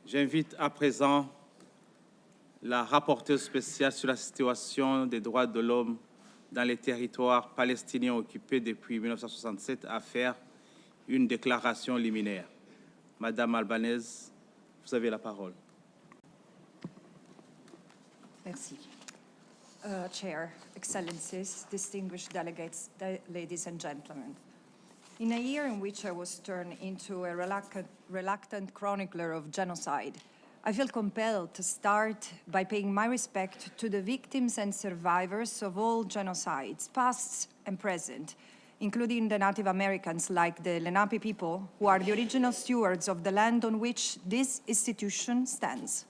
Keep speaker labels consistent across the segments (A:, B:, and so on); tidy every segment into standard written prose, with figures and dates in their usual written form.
A: J'invite à présent la rapporteure spéciale sur la situation des droits de l'homme dans les territoires palestiniens occupés depuis 1967 à faire une déclaration liminaire. Madame Albanese, vous avez la parole.
B: Merci. Chair, Excellencies, distinguished delegates, ladies and gentlemen. In a year in which I was turned into a reluctant chronicler of genocide, I feel compelled to start by paying my respect to the victims and survivors of all genocides, past and present, including the Native Americans like the Lenape people, who are the original stewards of the land on which this institution stands.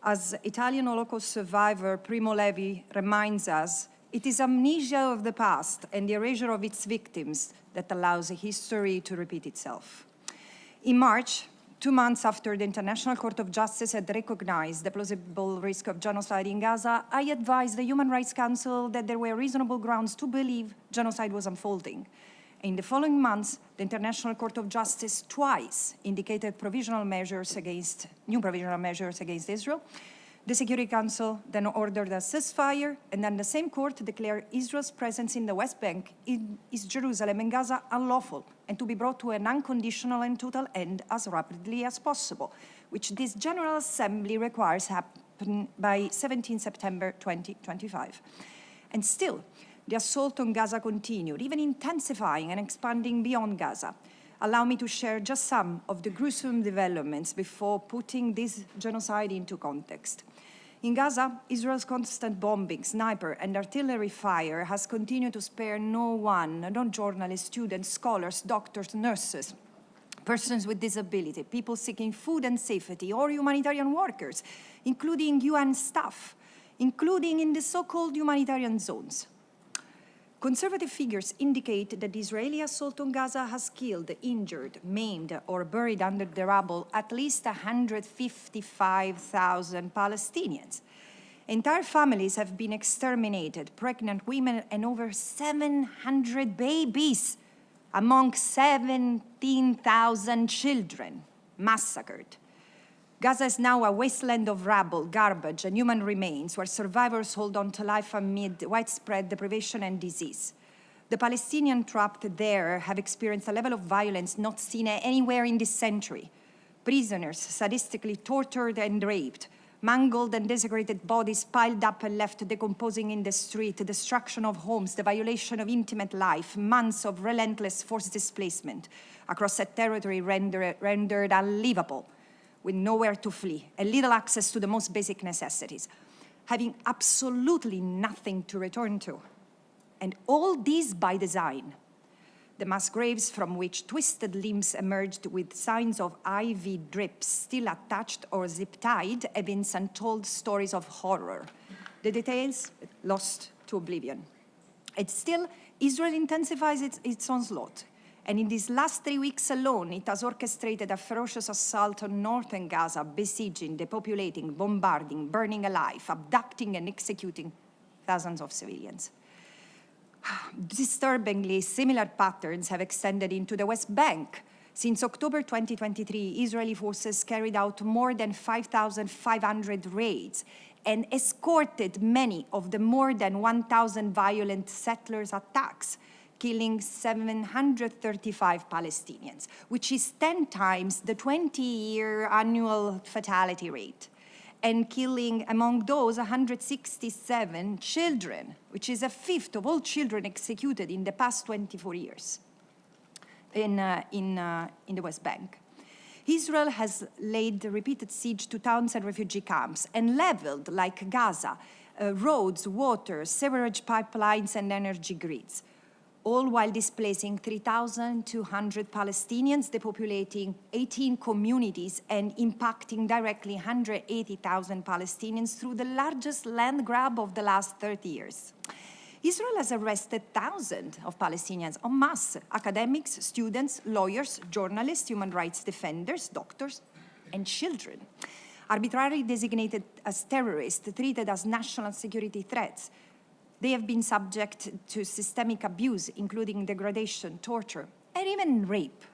B: As Italian Holocaust survivor Primo Levi reminds us, it is amnesia of the past and the erasure of its victims that allows history to repeat itself. In March, 2 months after the International Court of Justice had recognized the plausible risk of genocide in Gaza, I advised the Human Rights Council that there were reasonable grounds to believe genocide was unfolding. In the following months, the International Court of Justice twice indicated new provisional measures against Israel. The Security Council then ordered a ceasefire, and then the same court declared Israel's presence in the West Bank, in East Jerusalem and Gaza unlawful, and to be brought to an unconditional and total end as rapidly as possible, which this General Assembly requires happen by 17 September 2025. And still, the assault on Gaza continued, even intensifying and expanding beyond Gaza. Allow me to share just some of the gruesome developments before putting this genocide into context. In Gaza, Israel's constant bombing, sniper, and artillery fire has continued to spare no one, no journalists, students, scholars, doctors, nurses, persons with disability, people seeking food and safety, or humanitarian workers, including UN staff, including in the so-called humanitarian zones. Conservative figures indicate that the Israeli assault on Gaza has killed, injured, maimed, or buried under the rubble at least 155,000 Palestinians. Entire families have been exterminated, pregnant women and over 700 babies, among 17,000 children massacred. Gaza is now a wasteland of rubble, garbage, and human remains where survivors hold on to life amid widespread deprivation and disease. The Palestinians trapped there have experienced a level of violence not seen anywhere in this century. Prisoners sadistically tortured and raped, mangled and desecrated bodies piled up and left decomposing in the street, the destruction of homes, the violation of intimate life, months of relentless forced displacement across a territory rendered unlivable, with nowhere to flee, and little access to the most basic necessities, having absolutely nothing to return to. And all this by design. The mass graves from which twisted limbs emerged with signs of IV drips still attached or zip-tied have been untold stories of horror. The details lost to oblivion. And still, Israel intensifies its onslaught. And in these last 3 weeks alone, it has orchestrated a ferocious assault on northern Gaza, besieging, depopulating, bombarding, burning alive, abducting and executing thousands of civilians. Disturbingly, similar patterns have extended into the West Bank. Since October 2023, Israeli forces carried out more than 5,500 raids and escorted many of the more than 1,000 violent settlers' attacks, killing 735 Palestinians, which is 10 times the 20-year annual fatality rate, and killing among those 167 children, which is a fifth of all children executed in the past 24 years in the West Bank. Israel has laid repeated siege to towns and refugee camps and leveled, like Gaza, roads, water, sewerage pipelines, and energy grids, all while displacing 3,200 Palestinians, depopulating 18 communities, and impacting directly 180,000 Palestinians through the largest land grab of the last 30 years. Israel has arrested thousands of Palestinians en masse, academics, students, lawyers, journalists, human rights defenders, doctors, and children. Arbitrarily designated as terrorists, treated as national security threats, they have been subject to systemic abuse, including degradation, torture, and even rape.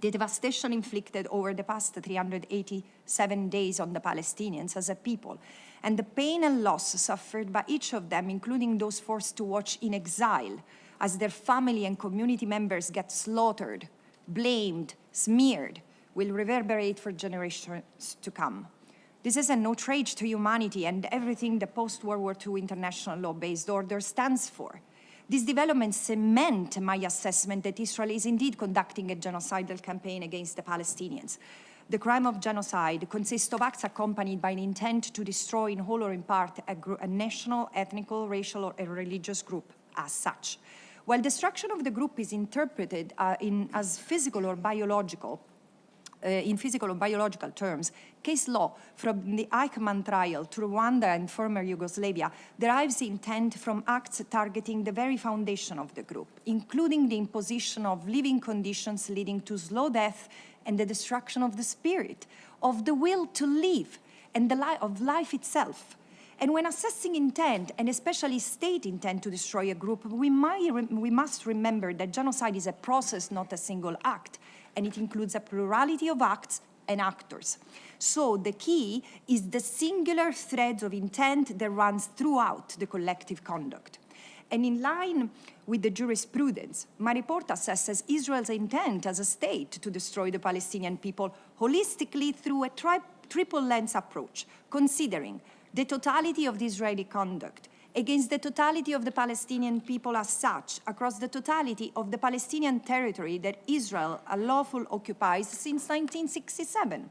B: The devastation inflicted over the past 387 days on the Palestinians as a people, and the pain and loss suffered by each of them, including those forced to watch in exile as their family and community members get slaughtered, blamed, smeared, will reverberate for generations to come. This is an outrage to humanity and everything the post-World War II international law-based order stands for. These developments cement my assessment that Israel is indeed conducting a genocidal campaign against the Palestinians. The crime of genocide consists of acts accompanied by an intent to destroy in whole or in part a national, ethnical, racial, or a religious group as such. While destruction of the group is interpreted as physical or biological, in physical or biological terms, case law from the Eichmann trial to Rwanda and former Yugoslavia derives intent from acts targeting the very foundation of the group, including the imposition of living conditions leading to slow death and the destruction of the spirit, of the will to live, and of life itself. And when assessing intent, and especially state intent to destroy a group, we must remember that genocide is a process, not a single act, and it includes a plurality of acts and actors. So the key is the singular thread of intent that runs throughout the collective conduct. And in line with the jurisprudence, my report assesses Israel's intent as a state to destroy the Palestinian people holistically through a triple lens approach, considering the totality of the Israeli conduct against the totality of the Palestinian people as such, across the totality of the Palestinian territory that Israel unlawfully occupies since 1967.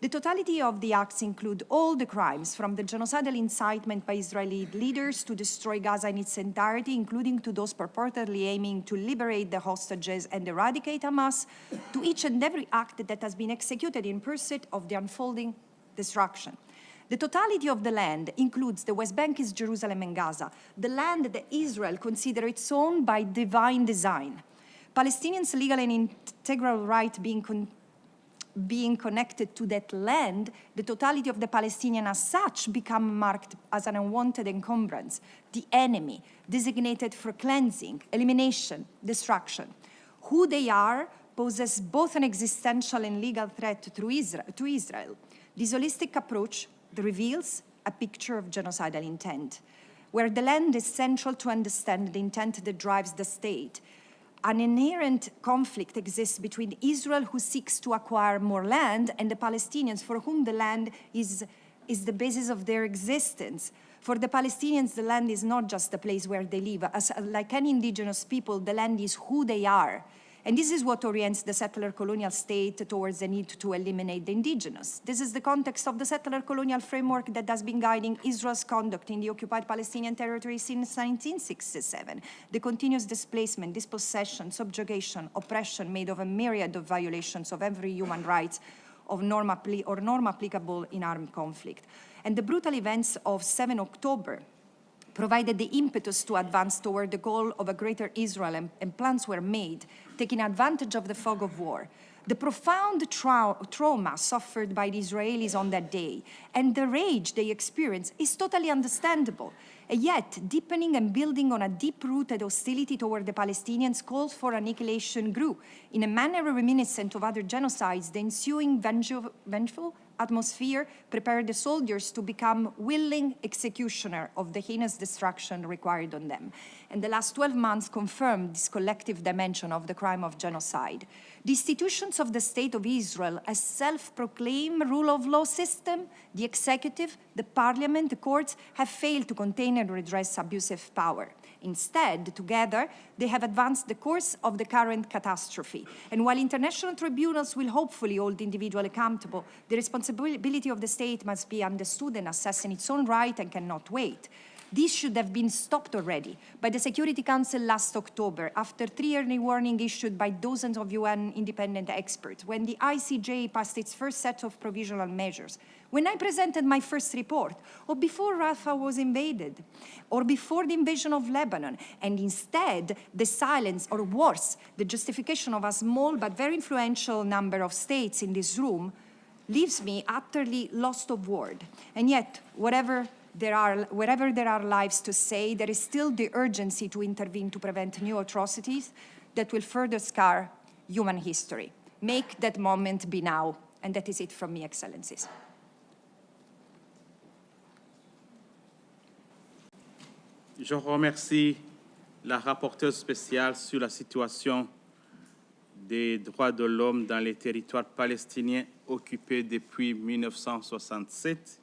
B: The totality of the acts include all the crimes, from the genocidal incitement by Israeli leaders to destroy Gaza in its entirety, including to those purportedly aiming to liberate the hostages and eradicate Hamas, to each and every act that has been executed in pursuit of the unfolding destruction. The totality of the land includes the West Bank, Jerusalem, and Gaza, the land that Israel considers its own by divine design. Palestinians' legal and integral right being connected to that land, the totality of the Palestinian as such become marked as an unwanted encumbrance, the enemy, designated for cleansing, elimination, destruction. Who they are poses both an existential and legal threat to Israel. This holistic approach reveals a picture of genocidal intent, where the land is central to understand the intent that drives the state. An inherent conflict exists between Israel, who seeks to acquire more land, and the Palestinians, for whom the land is the basis of their existence. For the Palestinians, the land is not just a place where they live. Like any indigenous people, the land is who they are. And this is what orients the settler colonial state towards the need to eliminate the indigenous. This is the context of the settler colonial framework that has been guiding Israel's conduct in the occupied Palestinian territory since 1967. The continuous displacement, dispossession, subjugation, oppression made of a myriad of violations of every human right of norm applicable in armed conflict. And the brutal events of 7 October provided the impetus to advance toward the goal of a greater Israel, and plans were made, taking advantage of the fog of war. The profound trauma suffered by the Israelis on that day and the rage they experienced is totally understandable. And yet, deepening and building on a deep-rooted hostility toward the Palestinians calls for annihilation grew. In a manner reminiscent of other genocides, the ensuing vengeful atmosphere prepared the soldiers to become willing executioner of the heinous destruction required on them. And the last 12 months confirmed this collective dimension of the crime of genocide. The institutions of the State of Israel, a self-proclaimed rule of law system, the executive, the parliament, the courts, have failed to contain and redress abusive power. Instead, together, they have advanced the course of the current catastrophe. And while international tribunals will hopefully hold the individual accountable, the responsibility of the state must be understood and assessed in its own right and cannot wait. This should have been stopped already by the Security Council last October, after 3 early warnings issued by dozens of UN independent experts, when the ICJ passed its first set of provisional measures. When I presented my first report, or before Rafah was invaded, or before the invasion of Lebanon, and instead the silence, or worse, the justification of a small but very influential number of states in this room, leaves me utterly lost of word. And yet, wherever there are lives to say, there is still the urgency to intervene to prevent new atrocities that will further scar human history. Make that moment be now. And that is it from me, Excellencies.
A: Je remercie la rapporteure spéciale sur la situation des droits de l'homme dans les territoires palestiniens occupés depuis 1967.